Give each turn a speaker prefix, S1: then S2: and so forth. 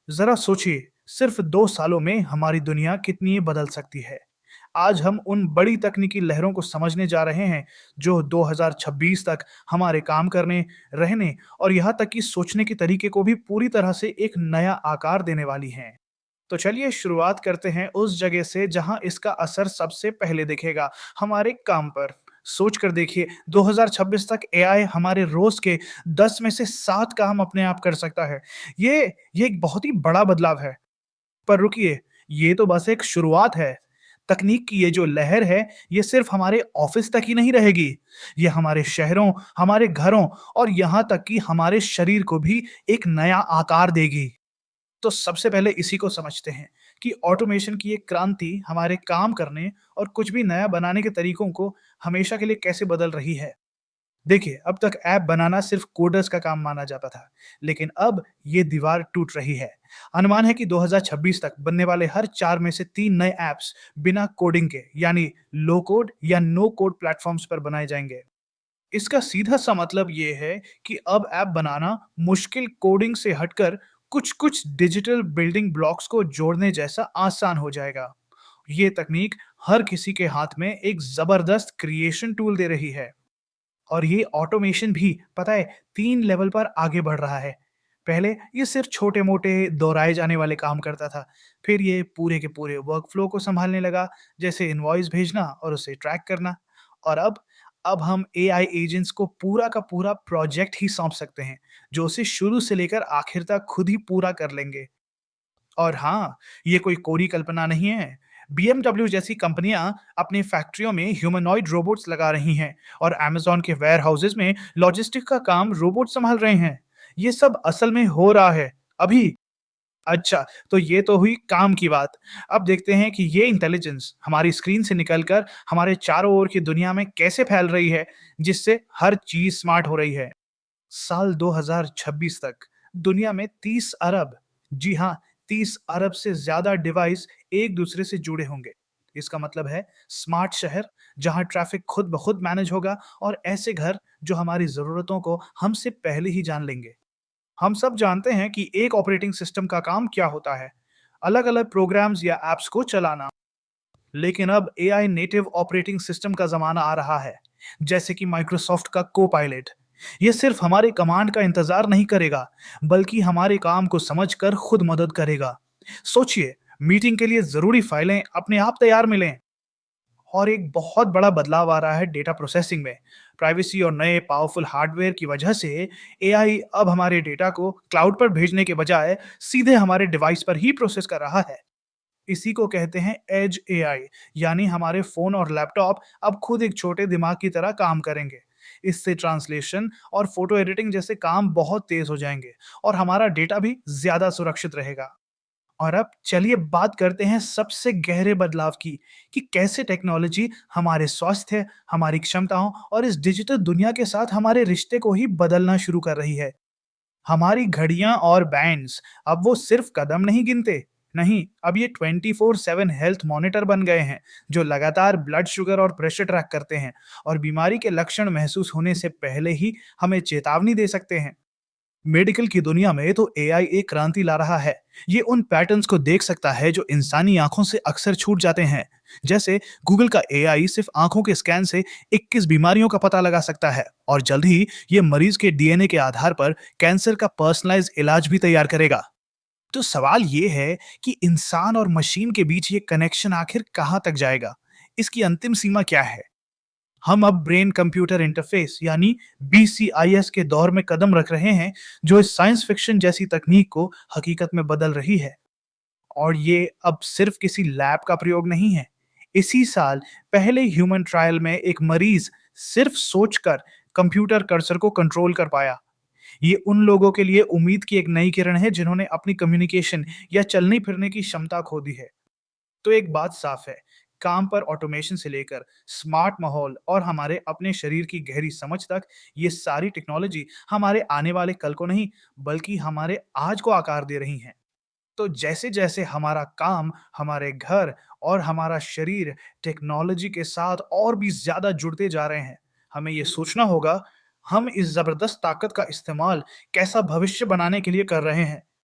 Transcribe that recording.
S1: जरा सोचिए, सिर्फ 2 सालों में हमारी दुनिया कितनी बदल सकती है। आज हम उन बड़ी तकनीकी लहरों को समझने जा रहे हैं जो 2026 तक हमारे काम करने, रहने और यहाँ तक कि सोचने के तरीके को भी पूरी तरह से एक नया आकार देने वाली हैं। तो चलिए शुरुआत करते हैं उस जगह से जहां इसका असर सबसे पहले दिखेगा, हमारे काम पर। सोच कर देखिए, 2026 तक एआई हमारे रोज के 10 में से 7 काम अपने आप कर सकता है। ये ये एक बहुत ही बड़ा बदलाव है। पर रुकिए, ये तो बस एक शुरुआत है। तकनीक की ये जो लहर है, ये सिर्फ हमारे ऑफिस तक ही नहीं रहेगी। ये हमारे शहरों, हमारे घरों और यहाँ तक कि हमारे शरीर को भी एक नया आकार देगी। तो सबसे पहले इसी को समझते हैं कि ऑटोमेशन की ये क्रांति हमारे काम करने और कुछ भी नया बनाने के तरीकों को हमेशा के लिए कैसे बदल रही है। देखिए, अब तक ऐप बनाना सिर्फ कोडर्स का काम माना जाता था, लेकिन अब ये दीवार टूट रही है। अनुमान है कि 2026 तक बनने वाले हर 4 में से 3 नए ऐप्स बिना कोडिंग के, यानी लो कोड या नो कोड प्लेटफॉर्म्स पर बनाए जाएंगे। इसका सीधा सा मतलब ये है कि अब ऐप बनाना मुश्किल कोडिंग से हटकर कुछ-कुछ डिजिटल बिल्डिंग ब्लॉक्स को जोड़ने जैसा आसान हो जाएगा। ये तकनीक हर किसी के हाथ में एक जबरदस्त क्रिएशन टूल दे रही है। और ये ऑटोमेशन भी पता है 3 लेवल पर आगे बढ़ रहा है। पहले ये सिर्फ छोटे-मोटे दोहराए जाने वाले काम करता था। फिर ये पूरे के पूरे वर्कफ्लो को सँभालने लगा, जैसे इनवॉइस भेजना और उसे ट्रैक करना। और अब हम एआई एजेंट्स को पूरा का पूरा प्रोजेक्ट ही सौंप सकते हैं, जो उसे शुरू से लेकर आखिर तक खुद ही पूरा कर लेंगे। और हाँ, ये कोई कोरी कल्पना नहीं है। बीएमडब्ल्यू जैसी कंपनियां अपनी फैक्ट्रियों में ह्यूमनॉइड रोबोट्स लगा रही हैं और अमेज़न के वेयरहाउसेस में लॉजिस्टिक का काम रोबोट संभाल रहे हैं। ये सब असल में हो रहा है अभी। अच्छा, तो ये तो हुई काम की बात। अब देखते हैं कि ये इंटेलिजेंस हमारी स्क्रीन से निकलकर हमारे चारों ओर की दुनिया में कैसे फैल रही है, जिससे हर चीज स्मार्ट हो रही है। साल 2026 तक दुनिया में 30 अरब, जी हाँ, 30 अरब से ज्यादा डिवाइस एक दूसरे से जुड़े होंगे। इसका मतलब है स्मार्ट शहर जहां ट्रैफिक खुद ब खुद मैनेज होगा और ऐसे घर जो हमारी जरूरतों को हमसे पहले ही जान लेंगे। हम सब जानते हैं कि एक ऑपरेटिंग सिस्टम का काम क्या होता है, अलग-अलग प्रोग्राम्स या एप्स को चलाना। लेकिन अब एआई नेटिव ऑपरेटिंग सिस्टम का जमाना आ रहा है, जैसे कि माइक्रोसॉफ्ट का को-पायलट। ये सिर्फ हमारे कमांड का इंतजार नहीं करेगा, बल्कि हमारे काम को समझकर खुद मदद करेगा। सोचिए, मीटिंग के लिए जरूरी फाइलें अपने आप तैयार मिलें। और एक बहुत बड़ा बदलाव आ रहा है डेटा प्रोसेसिंग में। प्राइवेसी और नए पावरफुल हार्डवेयर की वजह से एआई अब हमारे डेटा को क्लाउड पर भेजने के बजाय सीधे हमारे डिवाइस पर ही प्रोसेस कर रहा है। इसी को कहते हैं एज एआई, यानी हमारे फोन और लैपटॉप अब खुद एक छोटे दिमाग की तरह काम करेंगे। इससे ट्रांसलेशन और फोटो एडिटिंग जैसे काम बहुत तेज हो जाएंगे और हमारा डेटा भी ज्यादा सुरक्षित रहेगा। और अब चलिए बात करते हैं सबसे गहरे बदलाव की, कि कैसे टेक्नोलॉजी हमारे स्वास्थ्य, हमारी क्षमताओं और इस डिजिटल दुनिया के साथ हमारे रिश्ते को ही बदलना शुरू कर रही है। हमारी घड़ियां और बैंड्स अब वो सिर्फ कदम नहीं गिनते, नहीं, अब ये 24/7 हेल्थ मॉनिटर बन गए हैं, जो लगातार ब्लड शुगर और प्रेशर ट्रैक करते हैं और बीमारी के लक्षण महसूस होने से पहले ही हमें चेतावनी दे सकते हैं। मेडिकल की दुनिया में तो एआई एक क्रांति ला रहा है। ये उन पैटर्न्स को देख सकता है जो इंसानी आंखों से अक्सर छूट जाते हैं। जैसे गूगल का एआई सिर्फ आंखों के स्कैन से 21 बीमारियों का पता लगा सकता है और जल्द ही ये मरीज के डीएनए के आधार पर कैंसर का पर्सनलाइज्ड इलाज भी तैयार करेगा। तो सवाल ये है कि इंसान और मशीन के बीच ये कनेक्शन आखिर कहाँ तक जाएगा? इसकी अंतिम सीमा क्या है? हम अब ब्रेन कंप्यूटर इंटरफेस यानी बीसीआईएस के दौर में कदम रख रहे हैं, जो इस साइंस फिक्शन जैसी तकनीक को हकीकत में बदल रही है। और ये अब सिर्फ किसी लैब का प्रयोग नहीं है। इसी साल पहले ह्यूमन ट्रायल में एक मरीज सिर्फ सोचकर कंप्यूटर कर्सर को कंट्रोल कर पाया। ये उन लोगों के लिए उम्मीद की एक नई किरण है जिन्होंने अपनी कम्युनिकेशन या चलने फिरने की क्षमता खो दी है। तो एक बात साफ है, काम पर ऑटोमेशन से लेकर स्मार्ट माहौल और हमारे अपने शरीर की गहरी समझ तक, ये सारी टेक्नोलॉजी हमारे आने वाले कल को नहीं, बल्कि हमारे आज को आकार दे रही हैं। तो जैसे-जैसे हमारा काम, हमारे घर और हमारा शरीर टेक्नोलॉजी के साथ और भी ज़्यादा जुड़ते जा रहे हैं, हमें ये सोचना होगा, हम इस ज़बरदस्त ताकत का इस्तेमाल कैसा भविष्य बनाने के लिए कर रहे हैं।